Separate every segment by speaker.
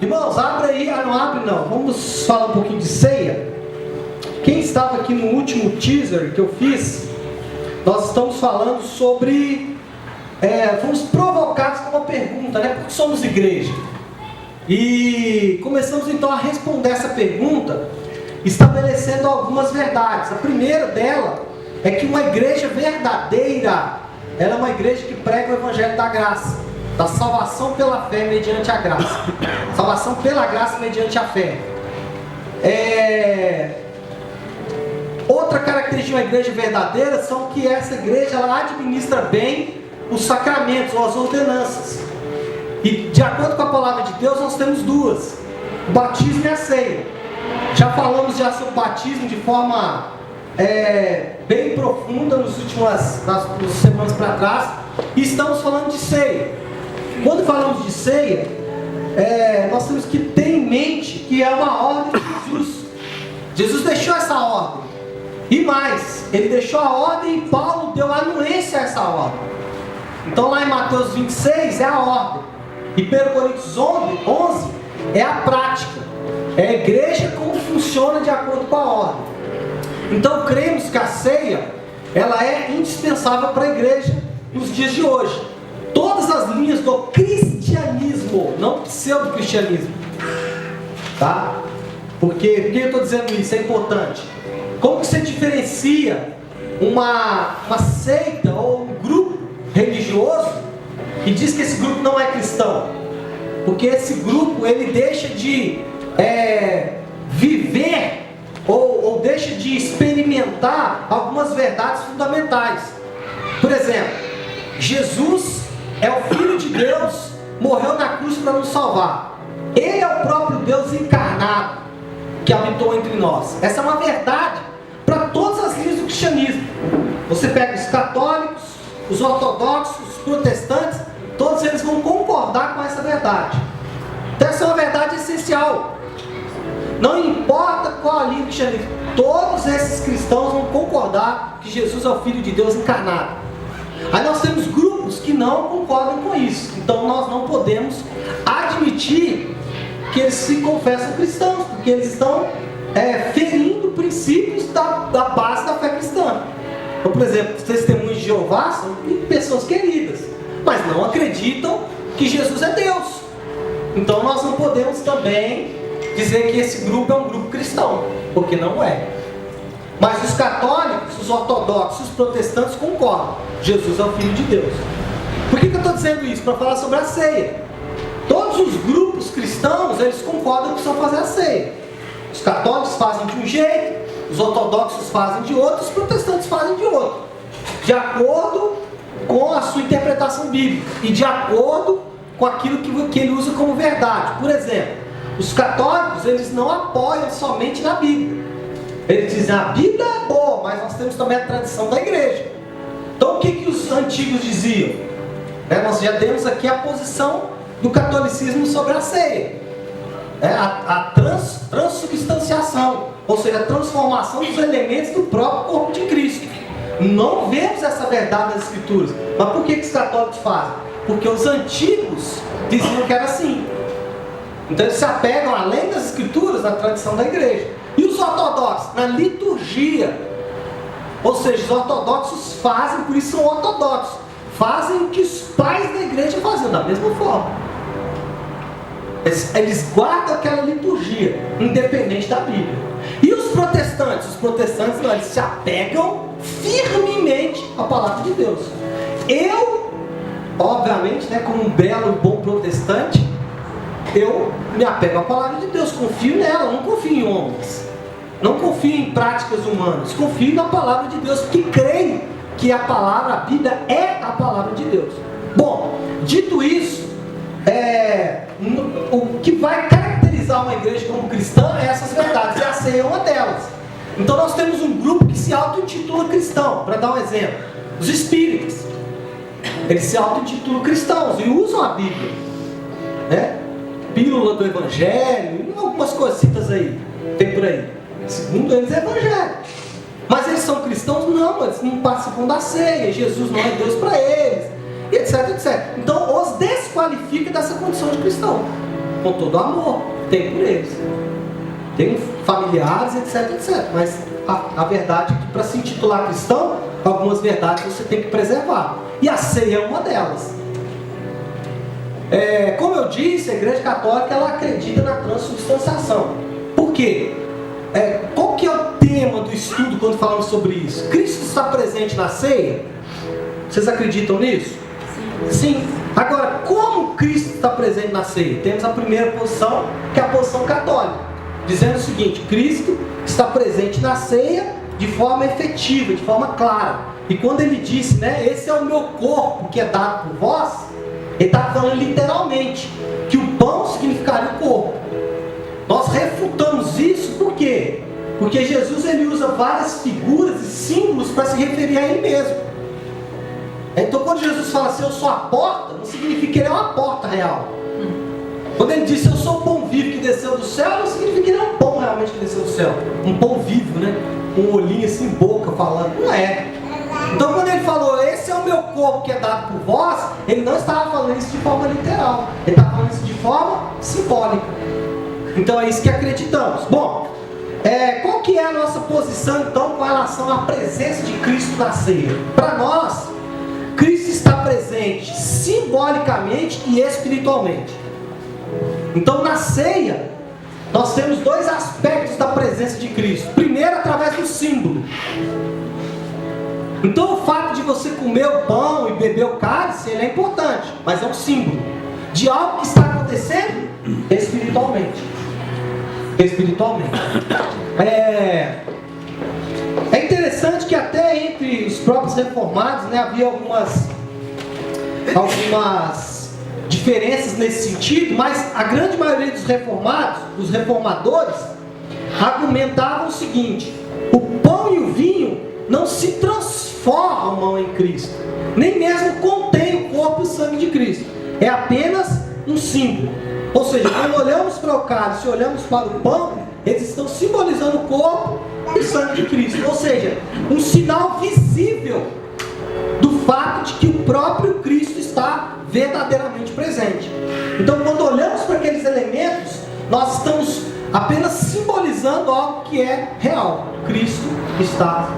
Speaker 1: Irmãos, abre aí, não abre não, vamos falar um pouquinho de ceia. Quem estava aqui no último teaser que eu fiz, nós estamos falando sobre, fomos provocados com uma pergunta, né? Por que somos igreja? E começamos então a responder essa pergunta, estabelecendo algumas verdades. A primeira dela é que uma igreja verdadeira, ela é uma igreja que prega o evangelho da graça, da salvação pela fé mediante a graça. Salvação pela graça mediante a fé. Outra característica de uma igreja verdadeira são que essa igreja ela administra bem os sacramentos ou as ordenanças. E de acordo com a palavra de Deus, nós temos duas: o batismo e a ceia. Já falamos sobre o batismo de forma bem profunda nas semanas para trás. E estamos falando de ceia. Quando falamos de ceia, nós temos que ter em mente que é uma ordem de Jesus. Jesus deixou essa ordem. E mais, ele deixou a ordem e Paulo deu anuência a essa ordem. Então lá em Mateus 26 é a ordem. E 1 Coríntios 11 é a prática. É a igreja como funciona de acordo com a ordem. Então cremos que a ceia ela é indispensável para a igreja nos dias de hoje. Todas as linhas do cristianismo, não pseudo-cristianismo, tá? Por que eu estou dizendo isso? É importante. Como que você diferencia uma seita ou um grupo religioso e diz que esse grupo não é cristão? Porque esse grupo ele deixa de viver ou deixa de experimentar algumas verdades fundamentais. Por exemplo, Jesus é o Filho de Deus, morreu na cruz para nos salvar. Ele é o próprio Deus encarnado que habitou entre nós. Essa é uma verdade para todas as linhas do cristianismo. Você pega os católicos, os ortodoxos, os protestantes, todos eles vão concordar com essa verdade. Então essa é uma verdade essencial. Não importa qual a linha do cristianismo, todos esses cristãos vão concordar que Jesus é o Filho de Deus encarnado. Aí nós temos grupos que não concordam com isso. Então nós não podemos admitir que eles se confessam cristãos, porque eles estão ferindo princípios da base da fé cristã. Então, por exemplo, os testemunhos de Jeová são pessoas queridas, mas não acreditam que Jesus é Deus. Então nós não podemos também dizer que esse grupo é um grupo cristão, porque não é. Mas os católicos, os ortodoxos, os protestantes concordam. Jesus é o Filho de Deus. Por que eu estou dizendo isso? Para falar sobre a ceia. Todos os grupos cristãos, eles concordam que precisam fazer a ceia. Os católicos fazem de um jeito, os ortodoxos fazem de outro, os protestantes fazem de outro. De acordo com a sua interpretação bíblica. E de acordo com aquilo que ele usa como verdade. Por exemplo, os católicos, eles não apoiam somente na Bíblia. Eles dizem, a Bíblia é boa, mas nós temos também a tradição da igreja. Então o que os antigos diziam? Nós já demos aqui a posição do catolicismo sobre a ceia. A transubstanciação, ou seja, a transformação dos elementos do próprio corpo de Cristo. Não vemos essa verdade nas Escrituras. Mas por que os católicos fazem? Porque os antigos diziam que era assim. Então eles se apegam, além das Escrituras, na tradição da igreja. E os ortodoxos? Na liturgia. Ou seja, os ortodoxos fazem, por isso são ortodoxos. Fazem o que os pais da igreja faziam, da mesma forma. Eles guardam aquela liturgia, independente da Bíblia. E os protestantes? Os protestantes não, eles se apegam firmemente à palavra de Deus. Eu, obviamente, como um belo bom protestante, eu me apego à palavra de Deus, confio nela, não confio em homens, não confio em práticas humanas, confio na palavra de Deus, porque creio que a palavra, a Bíblia é a palavra de Deus. Bom, dito isso, o que vai caracterizar uma igreja como cristã é essas verdades, e a ceia é uma delas. Então nós temos um grupo que se auto-intitula cristão, para dar um exemplo, os espíritas. Eles se auto-intitulam cristãos e usam a Bíblia, pílula do evangelho, algumas coisitas aí, tem por aí. Segundo eles é evangelho. Mas eles são cristãos? Não, eles não participam da ceia, Jesus não é Deus para eles, etc, etc. Então os desqualifica dessa condição de cristão. com todo o amor, tem por eles. Tem familiares, etc, etc. Mas a verdade é que para se intitular cristão, algumas verdades você tem que preservar. E a ceia é uma delas. Como eu disse, a Igreja Católica ela acredita na transubstanciação. Por quê? Qual que é o tema do estudo quando falamos sobre isso? Cristo está presente na ceia? Vocês acreditam nisso? Sim. Agora, como Cristo está presente na ceia? Temos a primeira posição, que é a posição católica, dizendo o seguinte: Cristo está presente na ceia de forma efetiva, de forma clara. E quando ele disse, né, esse é o meu corpo que é dado por vós, ele está falando literalmente que o pão significaria o corpo. Nós refutamos isso por quê? Porque Jesus ele usa várias figuras e símbolos para se referir a ele mesmo. Então quando Jesus fala assim, eu sou a porta, não significa que ele é uma porta real. Quando ele disse, eu sou o pão vivo que desceu do céu, não significa que ele é um pão realmente que desceu do céu. Um pão vivo, né? Com um olhinho assim, boca falando. Não é. Então quando ele falou, esse é o meu corpo que é dado por vós, ele não estava falando isso de forma literal. Ele estava falando isso de forma simbólica. Então é isso que acreditamos. Bom, qual que é a nossa posição então com relação à presença de Cristo na ceia? Para nós, Cristo está presente simbolicamente e espiritualmente. Então na ceia, nós temos dois aspectos da presença de Cristo. Primeiro, através do símbolo. Então o fato de você comer o pão e beber o cálice, ele é importante, mas é um símbolo de algo que está acontecendo espiritualmente. É interessante que até entre os próprios reformados, né, havia algumas diferenças nesse sentido, mas a grande maioria dos reformados, dos reformadores, argumentavam o seguinte: o pão e o vinho não se transformam em Cristo, nem mesmo contém o corpo e o sangue de Cristo, é apenas um símbolo. Ou seja, quando olhamos para o cálice e olhamos para o pão, eles estão simbolizando o corpo e o sangue de Cristo. Ou seja, um sinal visível do fato de que o próprio Cristo está verdadeiramente presente. Então, quando olhamos para aqueles elementos, nós estamos apenas simbolizando algo que é real. Cristo está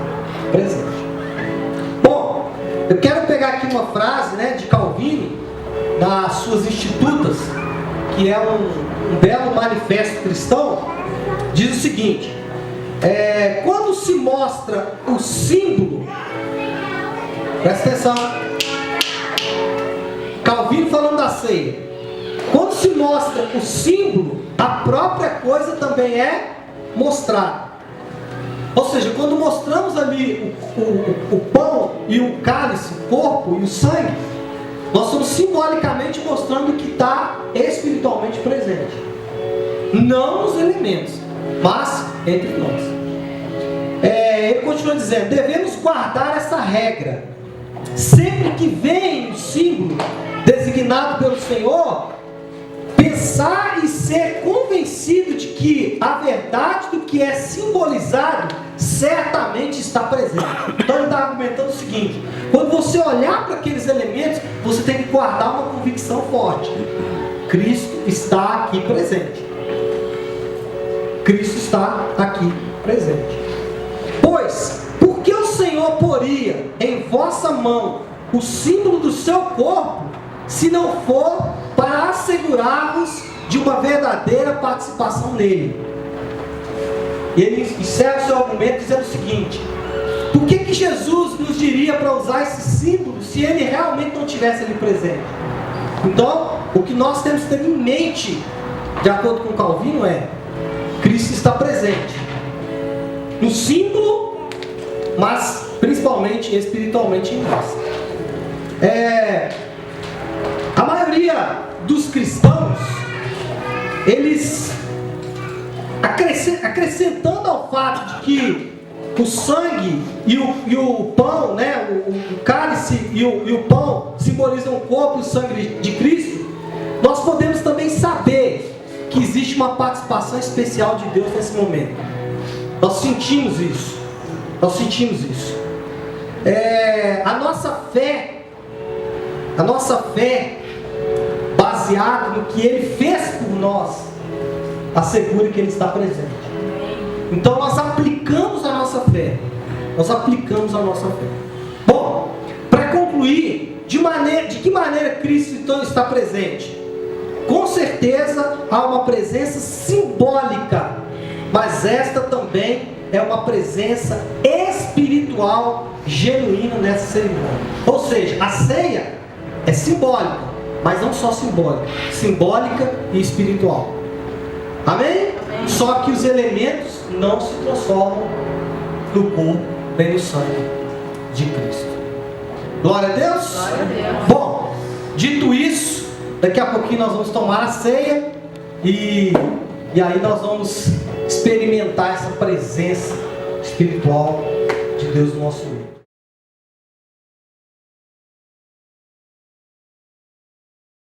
Speaker 1: presente. Bom, eu quero pegar aqui uma frase, né, de Calvino, das suas Institutas, que é um belo manifesto cristão. Diz o seguinte: quando se mostra o símbolo, presta atenção, Calvino falando da ceia, quando se mostra o símbolo, a própria coisa também é mostrada. Ou seja, quando mostramos ali o pão e o cálice, o corpo e o sangue, nós estamos simbolicamente mostrando que está espiritualmente presente. Não nos elementos, mas entre nós. Ele continua dizendo: devemos guardar essa regra. Sempre que vem o símbolo designado pelo Senhor, pensar e ser convencido de que a verdade do que é simbolizado certamente está presente. Então ele está argumentando o seguinte: quando você olhar para aqueles elementos, você tem que guardar uma convicção forte: Cristo está aqui presente. Cristo está aqui presente. Pois, por que o Senhor poria em vossa mão o símbolo do seu corpo, se não for para assegurar-vos de uma verdadeira participação nele? E ele encerra o seu argumento dizendo o seguinte: por que Jesus nos diria para usar esse símbolo se ele realmente não estivesse ali presente? Então, o que nós temos que ter em mente, de acordo com Calvino, é: Cristo está presente no símbolo, mas principalmente espiritualmente em nós. A maioria dos cristãos, eles acrescentando ao fato de que o sangue e o pão, né, o cálice e o pão simbolizam o corpo e o sangue de Cristo, nós podemos também saber que existe uma participação especial de Deus nesse momento. Nós sentimos isso. A nossa fé baseado no que Ele fez por nós, assegure que Ele está presente. Então nós aplicamos a nossa fé. Bom, para concluir, de que maneira Cristo então está presente? Com certeza há uma presença simbólica, mas esta também é uma presença espiritual genuína nessa cerimônia. Ou seja, a ceia é simbólica, mas não só simbólica e espiritual. Amém? Só que os elementos não se transformam no corpo nem no sangue de Cristo. Glória a Deus?
Speaker 2: Glória a Deus.
Speaker 1: Bom, dito isso, daqui a pouquinho nós vamos tomar a ceia e aí nós vamos experimentar essa presença espiritual de Deus no nosso meio.